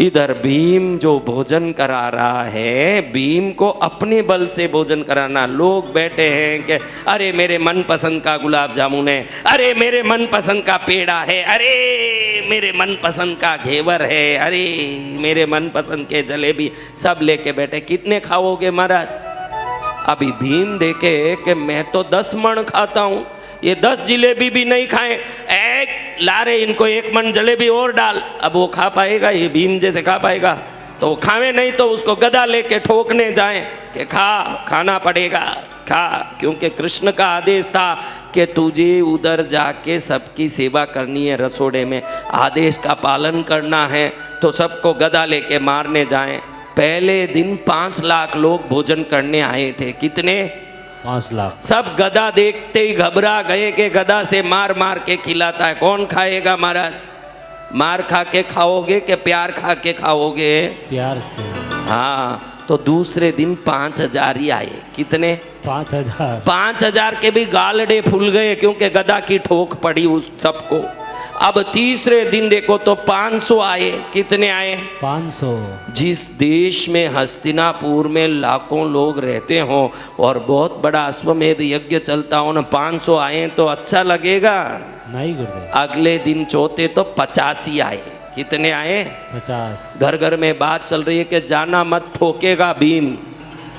इधर भीम जो भोजन करा रहा है, भीम को अपने बल से भोजन कराना। लोग बैठे हैं कि अरे मेरे मनपसंद का गुलाब जामुन है, अरे मेरे मनपसंद का पेड़ा है, अरे मेरे मनपसंद का घेवर है, अरे मेरे मनपसंद के जलेबी, सब लेके बैठे। कितने खाओगे महाराज? अभी भीम देखे कि मैं तो 10 मन खाता हूँ, ये 10 जिलेबी भी नहीं खाएं, एक ला रहे इनको 1 मन जलेबी और डाल। अब वो खा पाएगा? ये भीम जैसे खा पाएगा? तो वो खावे नहीं तो उसको गदा लेके ठोकने जाएं कि खाना पड़ेगा, खा। क्योंकि कृष्ण का आदेश था कि तुझे उधर जाके सबकी सेवा करनी है, रसोड़े में आदेश का पालन करना है, तो सबको गदा लेके मारने जाएं। पहले दिन 5 लाख लोग भोजन करने आए थे। कितने? 5 लाख। सब गदा देखते ही घबरा गए कि गदा से मार मार के खिलाता है, कौन खाएगा महाराज? मार खा के खाओगे कि प्यार खा के खाओगे? प्यार से। हाँ, तो दूसरे दिन 5000 ही आए। कितने? 5000। 5000 के भी गालड़े फूल गए क्योंकि गदा की ठोक पड़ी उस सबको। अब तीसरे दिन देखो तो 500 आए। कितने आए? 500। जिस देश में हस्तिनापुर में लाखों लोग रहते हो और बहुत बड़ा अश्वमेध यज्ञ चलता हो ना, 500 आए तो अच्छा लगेगा? नहीं गुरुदेव। अगले दिन चौथे तो 85 आए। कितने आए? 50। घर घर में बात चल रही है कि जाना मत, ठोकेगा भीम,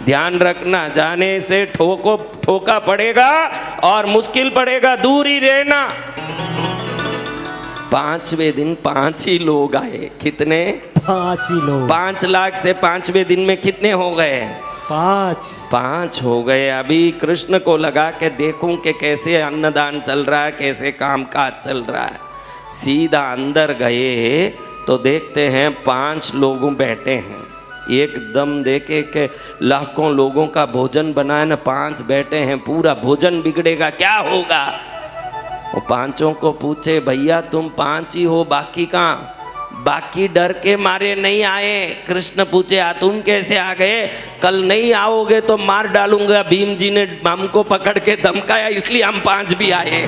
ध्यान रखना, जाने से ठोका पड़ेगा और मुश्किल पड़ेगा, दूर ही रहना। 5वें दिन 5 ही लोग आए। कितने? 5 ही लोग। 5 लाख से 5वें दिन में कितने हो गए? 5 हो गए। अभी कृष्ण को लगा कि देखूं कि कैसे अन्नदान चल रहा है, कैसे कामकाज चल रहा है। सीधा अंदर गए तो देखते हैं 5 लोग बैठे हैं। एकदम देखे कि लाखों लोगों का भोजन बना है ना, 5 बैठे हैं, पूरा भोजन बिगड़ेगा, क्या होगा? वो 5 को पूछे, भैया तुम 5 ही हो, बाकी कहाँ? बाकी डर के मारे नहीं आए। कृष्ण पूछे, तुम कैसे आ गए? कल नहीं आओगे तो मार डालूंगा, भीम जी ने हमको पकड़ के धमकाया, इसलिए हम 5 भी आए।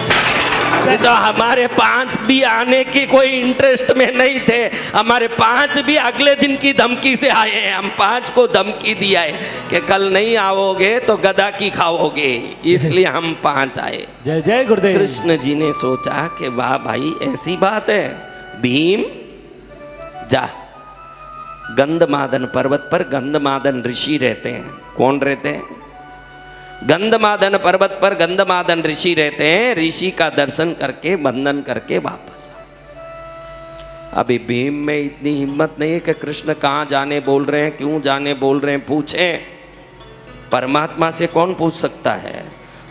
तो हमारे 5 भी आने की कोई इंटरेस्ट में नहीं थे, हमारे 5 भी अगले दिन की धमकी से आए हैं। हम 5 को धमकी दिया है कि कल नहीं आओगे तो गदा की खाओगे, इसलिए हम 5 आए। जय जय गुरुदेव। कृष्ण जी ने सोचा कि वाह भाई, ऐसी बात है। भीम जा, गंधमादन पर्वत पर गंधमादन ऋषि रहते हैं। कौन रहते हैं? गंधमादन पर्वत पर गंधमादन ऋषि रहते हैं। ऋषि का दर्शन करके वंदन करके वापस। अभी भीम में इतनी हिम्मत नहीं है कि कृष्ण कहाँ जाने बोल रहे हैं, क्यों जाने बोल रहे हैं, पूछें। परमात्मा से कौन पूछ सकता है?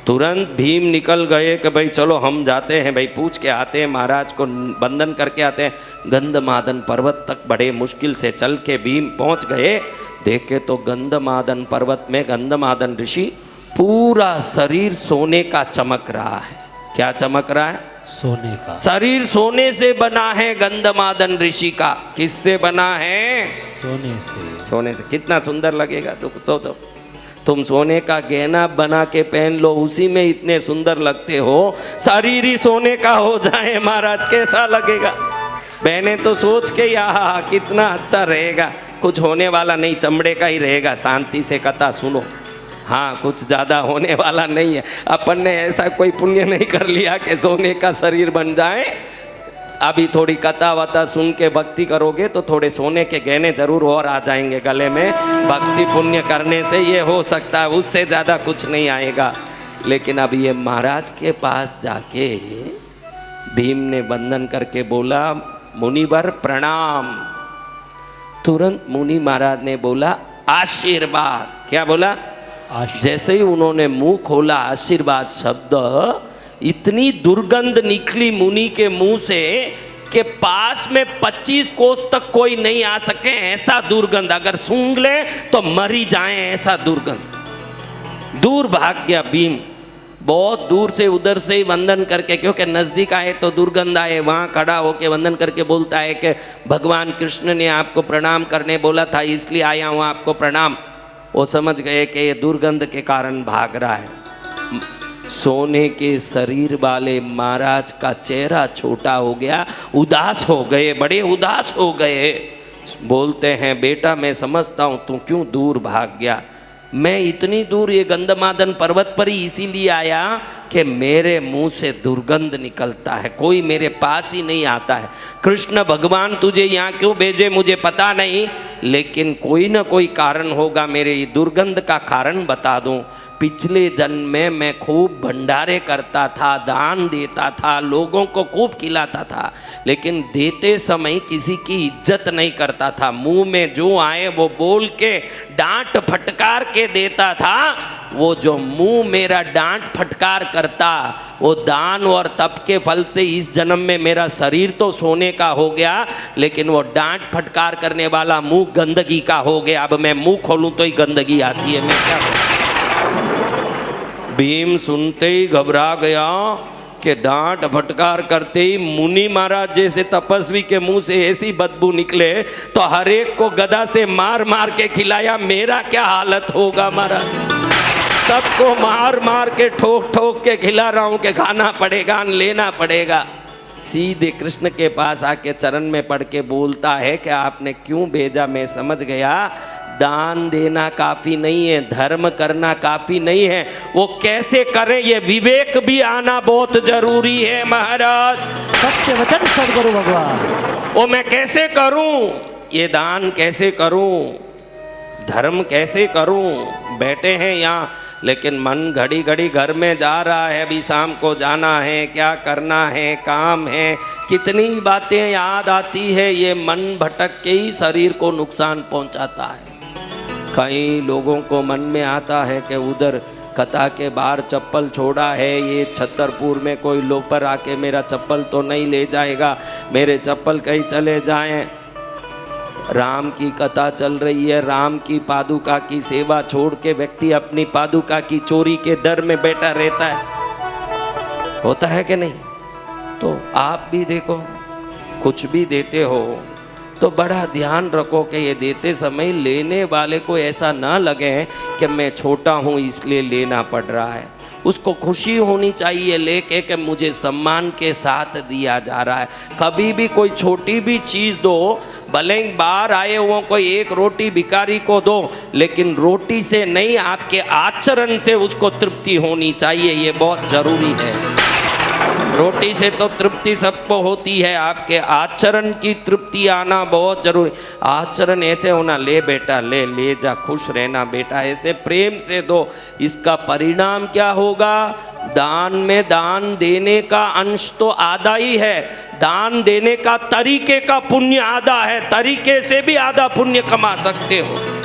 तुरंत भीम निकल गए कि भाई चलो हम जाते हैं, भाई पूछ के आते हैं, महाराज को वंदन करके आते हैं। गंधमादन पर्वत तक बड़े मुश्किल से चल के भीम पहुंच गए। देखे तो गंधमादन पर्वत में गंधमादन ऋषि पूरा शरीर सोने का चमक रहा है। क्या चमक रहा है? सोने का। शरीर सोने से बना है गंधमादन ऋषि का। किससे बना है? सोने से। सोने से। कितना सुंदर लगेगा? तो सोचो, तुम सोने का गहना बना के पहन लो, उसी में इतने सुंदर लगते हो, शरीर ही सोने का हो जाए महाराज, कैसा लगेगा? बहने तो सोच के यहाँ कितना अच्छा रहेगा। कुछ होने वाला नहीं, चमड़े का ही रहेगा। शांति से कथा सुनो। हाँ, कुछ ज़्यादा होने वाला नहीं है। अपन ने ऐसा कोई पुण्य नहीं कर लिया कि सोने का शरीर बन जाए। अभी थोड़ी कथा वथा सुन के भक्ति करोगे तो थोड़े सोने के गहने जरूर और आ जाएंगे गले में। भक्ति पुण्य करने से ये हो सकता है, उससे ज़्यादा कुछ नहीं आएगा। लेकिन अभी ये महाराज के पास जाके भीम ने वंदन करके बोला, मुनिवर प्रणाम। तुरंत मुनि महाराज ने बोला आशीर्वाद। क्या बोला? जैसे ही उन्होंने मुंह खोला, आशीर्वाद शब्द, इतनी दुर्गंध निकली मुनि के मुंह से कि पास में 25 कोस तक कोई नहीं आ सके, ऐसा दुर्गंध। अगर सूंघ ले तो मरी जाए, ऐसा दुर्गंध। दूर भाग गया भीम, बहुत दूर से, उधर से ही वंदन करके, क्योंकि नजदीक आए तो दुर्गंध आए। वहाँ खड़ा होके वंदन करके बोलता है कि भगवान कृष्ण ने आपको प्रणाम करने बोला था, इसलिए आया हूँ आपको प्रणाम। वो समझ गए कि ये दुर्गंध के कारण भाग रहा है। सोने के शरीर वाले महाराज का चेहरा छोटा हो गया, उदास हो गए, बड़े उदास हो गए। बोलते हैं बेटा मैं समझता हूँ तू क्यों दूर भाग गया। मैं इतनी दूर ये गंधमादन पर्वत पर ही इसीलिए आया कि मेरे मुंह से दुर्गंध निकलता है, कोई मेरे पास ही नहीं आता है। कृष्ण भगवान तुझे यहाँ क्यों भेजे मुझे पता नहीं, लेकिन कोई ना कोई कारण होगा, मेरे ये दुर्गंध का कारण बता दूं। पिछले जन्म में मैं खूब भंडारे करता था, दान देता था, लोगों को खूब खिलाता था, लेकिन देते समय किसी की इज्जत नहीं करता था। मुंह में जो आए वो बोल के डांट फटकार के देता था। वो जो मुंह मेरा डांट फटकार करता, वो दान और तप के फल से इस जन्म में मेरा शरीर तो सोने का हो गया, लेकिन वो डांट फटकार करने वाला मुंह गंदगी का हो गया। अब मैं मुंह खोलूं तो ही गंदगी आती है, मैं क्या करूं। भीम सुनते ही घबरा गया कि डांट फटकार करते ही मुनि महाराज जैसे तपस्वी के मुंह से ऐसी बदबू निकले तो हर एक को गदा से मार मार के खिलाया, मेरा क्या हालत होगा महाराज। सबको मार मार के ठोक ठोक के खिला रहा हूं कि खाना पड़ेगा, लेना पड़ेगा। सीधे कृष्ण के पास आके चरण में पड़ के बोलता है कि आपने क्यों भेजा मैं समझ गया। दान देना काफी नहीं है, धर्म करना काफी नहीं है, वो कैसे करें ये विवेक भी आना बहुत जरूरी है महाराज। सत्य वचन सदगुरु भगवान। वो मैं कैसे करूं, ये दान कैसे करूं, धर्म कैसे करूं। बैठे हैं यहाँ, लेकिन मन घड़ी घड़ी घर में जा रहा है, अभी शाम को जाना है, क्या करना है, काम है, कितनी बातें याद आती है। ये मन भटक के ही शरीर को नुकसान पहुंचाता है। कई लोगों को मन में आता है कि उधर कथा के बाहर चप्पल छोड़ा है, ये छतरपुर में कोई लोपर आके मेरा चप्पल तो नहीं ले जाएगा, मेरे चप्पल कहीं चले जाएं। राम की कथा चल रही है, राम की पादुका की सेवा छोड़ के व्यक्ति अपनी पादुका की चोरी के डर में बैठा रहता है। होता है कि नहीं? तो आप भी देखो, कुछ भी देते हो तो बड़ा ध्यान रखो कि ये देते समय लेने वाले को ऐसा ना लगे कि मैं छोटा हूँ इसलिए लेना पड़ रहा है। उसको खुशी होनी चाहिए लेके कि मुझे सम्मान के साथ दिया जा रहा है। कभी भी कोई छोटी भी चीज़ दो, भले बाहर आए हुओं को एक रोटी भिखारी को दो, लेकिन रोटी से नहीं, आपके आचरण से उसको तृप्ति होनी चाहिए, ये बहुत ज़रूरी है। रोटी से तो तृप्ति सबको होती है, आपके आचरण की तृप्ति आना बहुत जरूरी। आचरण ऐसे होना, ले बेटा ले, ले जा, खुश रहना बेटा, ऐसे प्रेम से दो। इसका परिणाम क्या होगा? दान में दान देने का अंश तो आधा ही है, दान देने का तरीके का पुण्य आधा है, तरीके से भी आधा पुण्य कमा सकते हो।